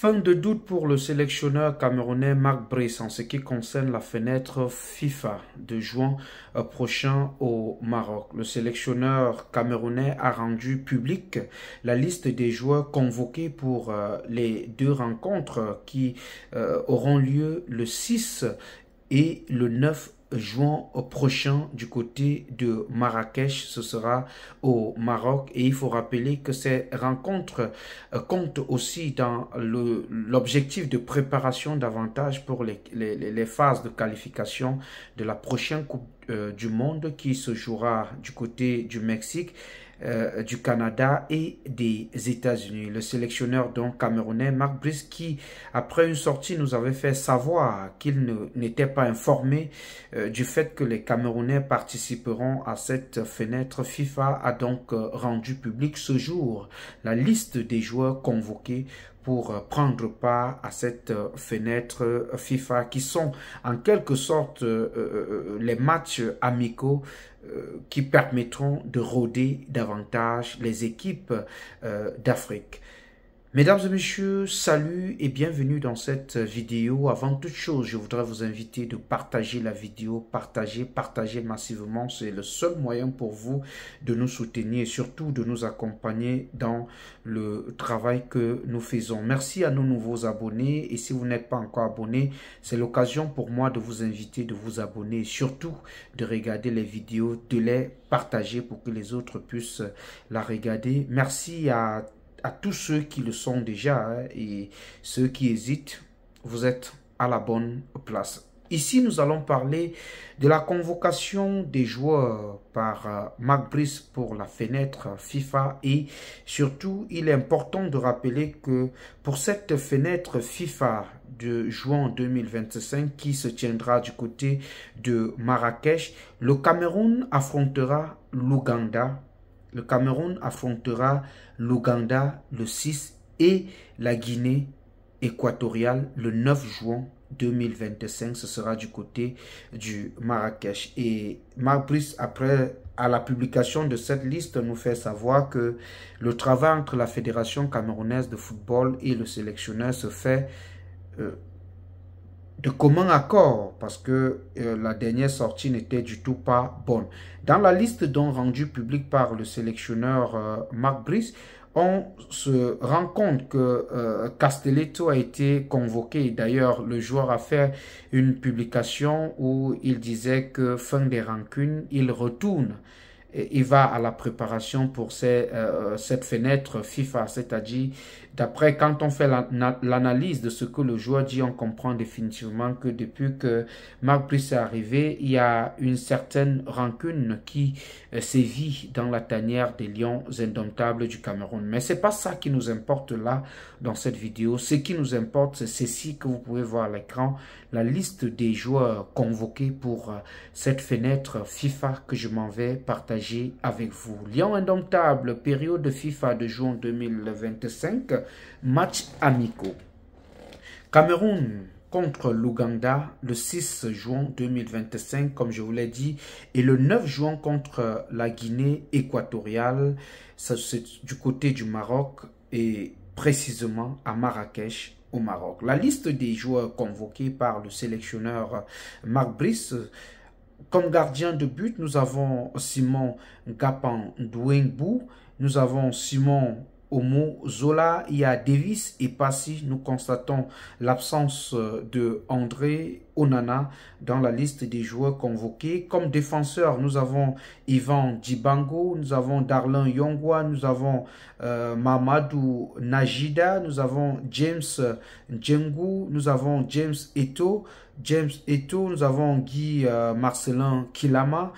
Fin de doute pour le sélectionneur camerounais Marc Brice en ce qui concerne la fenêtre FIFA de juin prochain au Maroc. Le sélectionneur camerounais a rendu public la liste des joueurs convoqués pour les deux rencontres qui auront lieu le 6 et le 9 juin prochain du côté de Marrakech. Ce sera au Maroc et il faut rappeler que ces rencontres comptent aussi dans l'objectif de préparation davantage pour les phases de qualification de la prochaine Coupe du Monde qui se jouera du côté du Mexique, du Canada et des États-Unis. Le sélectionneur donc camerounais Marc Brice, qui après une sortie nous avait fait savoir qu'il n'était pas informé du fait que les Camerounais participeront à cette fenêtre FIFA, a donc rendu public ce jour la liste des joueurs convoqués pour prendre part à cette fenêtre FIFA qui sont en quelque sorte les matchs amicaux qui permettront de rôder davantage les équipes d'Afrique. Mesdames et messieurs, salut et bienvenue dans cette vidéo. Avant toute chose, je voudrais vous inviter de partager la vidéo, partager massivement. C'est le seul moyen pour vous de nous soutenir et surtout de nous accompagner dans le travail que nous faisons. Merci à nos nouveaux abonnés et si vous n'êtes pas encore abonné, c'est l'occasion pour moi de vous inviter de vous abonner et surtout de regarder les vidéos, de les partager pour que les autres puissent la regarder. Merci à tous ceux qui le sont déjà et ceux qui hésitent, vous êtes à la bonne place. Ici, nous allons parler de la convocation des joueurs par Marc Brice pour la fenêtre FIFA et surtout, il est important de rappeler que pour cette fenêtre FIFA de juin 2025 qui se tiendra du côté de Marrakech, le Cameroun affrontera l'Ouganda. Le Cameroun affrontera l'Ouganda le 6 et la Guinée équatoriale le 9 juin 2025. Ce sera du côté du Marrakech. Et Marc Brice, après, à la publication de cette liste, nous fait savoir que le travail entre la Fédération camerounaise de football et le sélectionneur se fait de commun accord parce que la dernière sortie n'était du tout pas bonne. Dans la liste donc rendue publique par le sélectionneur Marc Brice, on se rend compte que Castelletto a été convoqué. D'ailleurs, le joueur a fait une publication où il disait que fin des rancunes, il retourne. Il va à la préparation pour cette fenêtre FIFA, c'est-à-dire, d'après, quand on fait l'analyse de ce que le joueur dit, on comprend définitivement que depuis que Marc Brice est arrivé, il y a une certaine rancune qui sévit dans la tanière des Lions indomptables du Cameroun. Mais c'est pas ça qui nous importe là, dans cette vidéo. Ce qui nous importe, c'est ceci que vous pouvez voir à l'écran, la liste des joueurs convoqués pour cette fenêtre FIFA que je m'en vais partager avec vous. Lions indomptables, période FIFA de juin 2025, match amicaux. Cameroun contre l'Ouganda le 6 juin 2025, comme je vous l'ai dit, et le 9 juin contre la Guinée équatoriale, c'est du côté du Maroc et précisément à Marrakech, au Maroc. La liste des joueurs convoqués par le sélectionneur Marc Brice. Comme gardien de but, nous avons Simon Gapan Douengbou, nous avons Simon Omo Zola, il y a Davis et Passy. Nous constatons l'absence de André Onana dans la liste des joueurs convoqués. Comme défenseur, nous avons Ivan Djibango, nous avons Darlin Yongwa, nous avons Mamadou Najida, nous avons James Djengou, nous avons James Eto, nous avons Guy Marcelin Kilama,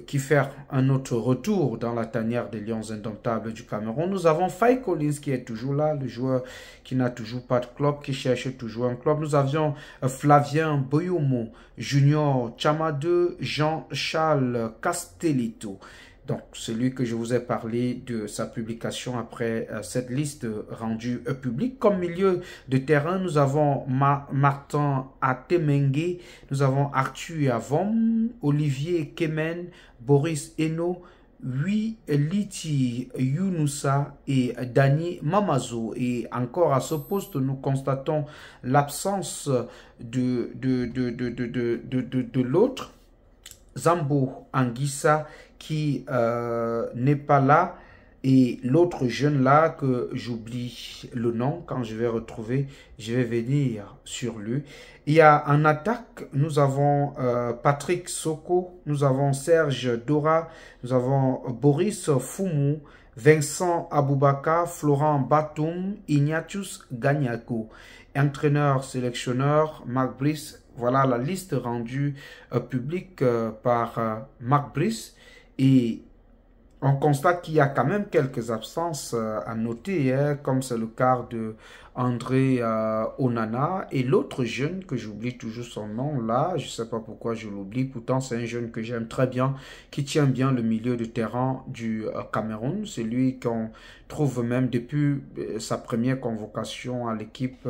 qui fait un autre retour dans la tanière des Lions indomptables du Cameroun. Nous avons Faye Collins qui est toujours là, le joueur qui n'a toujours pas de club, qui cherche toujours un club. Nous avions Flavien Boyomo, Junior Chamade, Jean-Charles Castelletto. Donc, celui que je vous ai parlé de sa publication après cette liste rendue publique. Comme milieu de terrain, nous avons Martin Atemengue, nous avons Arthur Avom, Olivier Kemen, Boris Eno, Liti Yunusa et Dani Mamazo. Et encore à ce poste, nous constatons l'absence de l'autre, Zambo Anguissa, qui n'est pas là. Et l'autre jeune là, que j'oublie le nom, quand je vais retrouver, je vais venir sur lui. Il y a en attaque, nous avons Patrick Soko, nous avons Serge Dora, nous avons Boris Foumou, Vincent Aboubaka, Florent Batoum, Ignatius Gagnaco. Entraîneur, sélectionneur, Marc Brice. Voilà la liste rendue publique par Marc Brice. Et on constate qu'il y a quand même quelques absences à noter, hein, comme c'est le cas de André Onana et l'autre jeune que j'oublie toujours son nom là, je ne sais pas pourquoi je l'oublie, pourtant c'est un jeune que j'aime très bien, qui tient bien le milieu de terrain du Cameroun. C'est lui qu'on trouve même depuis sa première convocation à l'équipe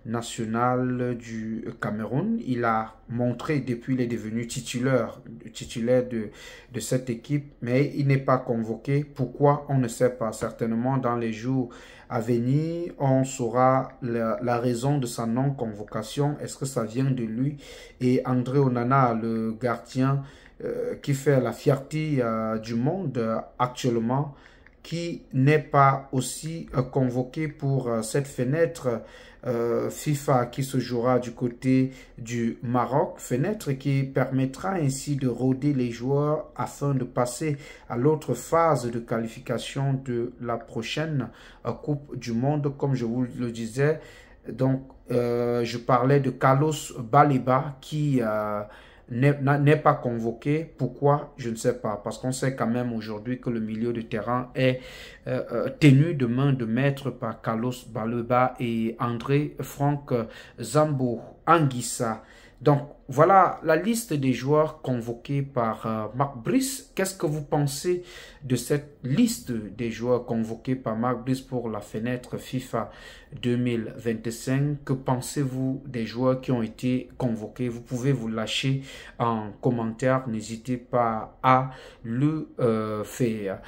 nationale du Cameroun. Il a montré depuis il est devenu titulaire de cette équipe, mais il n'est pas convoqué. Pourquoi? On ne sait pas. Certainement dans les jours à venir, on saura la raison de sa non-convocation. Est-ce que ça vient de lui? Et André Onana, le gardien qui fait la fierté du monde actuellement, qui n'est pas aussi convoqué pour cette fenêtre FIFA qui se jouera du côté du Maroc, fenêtre qui permettra ainsi de rôder les joueurs afin de passer à l'autre phase de qualification de la prochaine Coupe du Monde, comme je vous le disais. Donc, je parlais de Carlos Baleba qui n'est pas convoqué. Pourquoi? Je ne sais pas. Parce qu'on sait quand même aujourd'hui que le milieu de terrain est tenu de main de maître par Carlos Baleba et André Franck Zambo Anguissa. Donc, voilà la liste des joueurs convoqués par Marc Brice. Qu'est-ce que vous pensez de cette liste des joueurs convoqués par Marc Brice pour la fenêtre FIFA 2025? Que pensez-vous des joueurs qui ont été convoqués? Vous pouvez vous lâcher en commentaire. N'hésitez pas à le faire.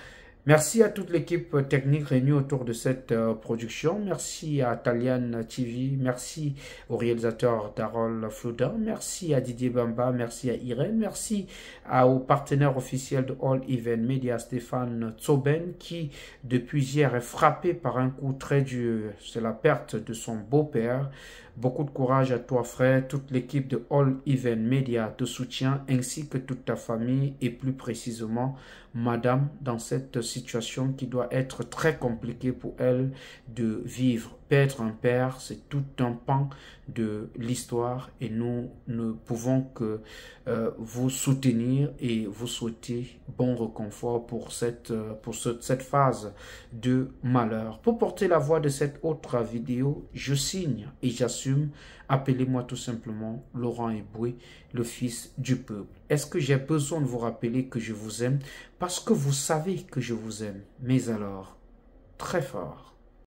Merci à toute l'équipe technique réunie autour de cette production. Merci à Talian TV. Merci au réalisateur Darol Floudin. Merci à Didier Bamba. Merci à Irène. Merci au partenaire officiel de All Event Media, Stéphane Tsoben, qui depuis hier est frappé par un coup très dur. C'est la perte de son beau-père. Beaucoup de courage à toi, frère. Toute l'équipe de All Event Media te soutient, ainsi que toute ta famille et plus précisément madame, dans cette situation qui doit être très compliquée pour elle de vivre. Perdre un père, c'est tout un pan de l'histoire et nous ne pouvons que vous soutenir et vous souhaiter bon réconfort pour cette phase de malheur. Pour porter la voix de cette autre vidéo, je signe et j'assume. Appelez-moi tout simplement Laurent Eboué, le fils du peuple. Est-ce que j'ai besoin de vous rappeler que je vous aime? Parce que vous savez que je vous aime. Mais alors, très fort.